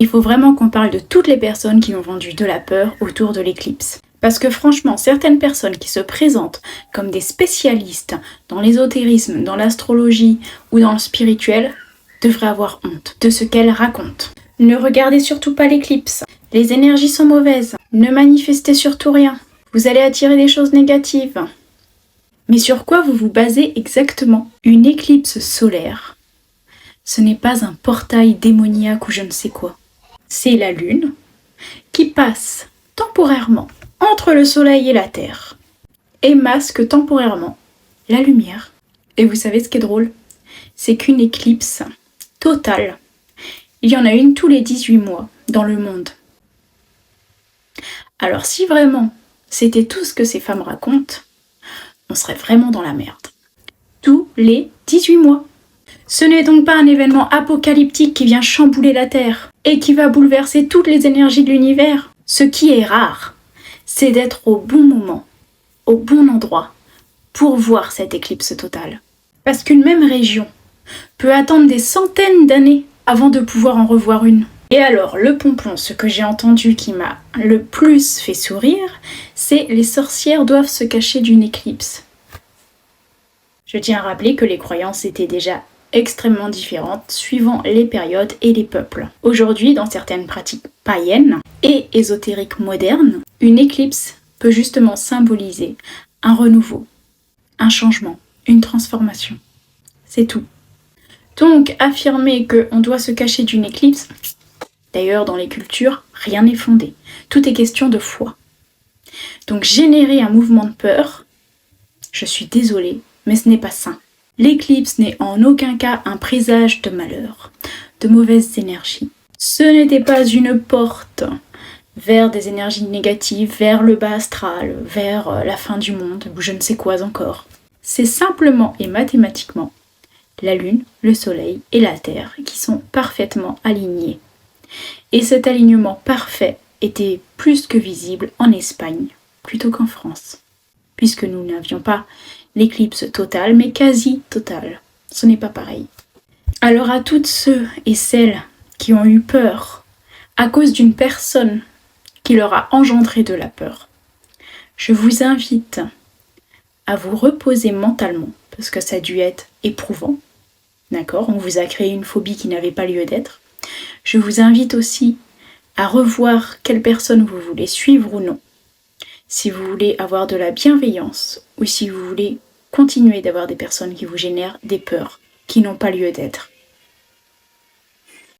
Il faut vraiment qu'on parle de toutes les personnes qui ont vendu de la peur autour de l'éclipse. Parce que franchement, certaines personnes qui se présentent comme des spécialistes dans l'ésotérisme, dans l'astrologie ou dans le spirituel devraient avoir honte de ce qu'elles racontent. Ne regardez surtout pas l'éclipse. Les énergies sont mauvaises. Ne manifestez surtout rien. Vous allez attirer des choses négatives. Mais sur quoi vous vous basez exactement? Une éclipse solaire, ce n'est pas un portail démoniaque ou je ne sais quoi. C'est la Lune qui passe temporairement entre le Soleil et la Terre et masque temporairement la lumière. Et vous savez ce qui est drôle? C'est qu'une éclipse totale, il y en a une tous les 18 mois dans le monde. Alors si vraiment c'était tout ce que ces femmes racontent, on serait vraiment dans la merde. Tous les 18 mois. Ce n'est donc pas un événement apocalyptique qui vient chambouler la Terre et qui va bouleverser toutes les énergies de l'univers. Ce qui est rare, c'est d'être au bon moment, au bon endroit, pour voir cette éclipse totale. Parce qu'une même région peut attendre des centaines d'années avant de pouvoir en revoir une. Et alors, le pompon, ce que j'ai entendu qui m'a le plus fait sourire, c'est les sorcières doivent se cacher d'une éclipse. Je tiens à rappeler que les croyances étaient déjà extrêmement différentes suivant les périodes et les peuples. Aujourd'hui, dans certaines pratiques païennes et ésotériques modernes, une éclipse peut justement symboliser un renouveau, un changement, une transformation. C'est tout. Donc, affirmer qu'on doit se cacher d'une éclipse, d'ailleurs dans les cultures, rien n'est fondé. Tout est question de foi. Donc, générer un mouvement de peur, je suis désolée, mais ce n'est pas sain. L'éclipse n'est en aucun cas un présage de malheur, de mauvaises énergies. Ce n'était pas une porte vers des énergies négatives, vers le bas astral, vers la fin du monde, ou je ne sais quoi encore. C'est simplement et mathématiquement la Lune, le Soleil et la Terre qui sont parfaitement alignés. Et cet alignement parfait était plus que visible en Espagne, plutôt qu'en France, puisque nous n'avions pas l'éclipse totale, mais quasi totale. Ce n'est pas pareil. Alors à toutes ceux et celles qui ont eu peur à cause d'une personne qui leur a engendré de la peur, je vous invite à vous reposer mentalement, parce que ça a dû être éprouvant. D'accord? On vous a créé une phobie qui n'avait pas lieu d'être. Je vous invite aussi à revoir quelle personne vous voulez suivre ou non. Si vous voulez avoir de la bienveillance ou si vous voulez continuer d'avoir des personnes qui vous génèrent des peurs qui n'ont pas lieu d'être.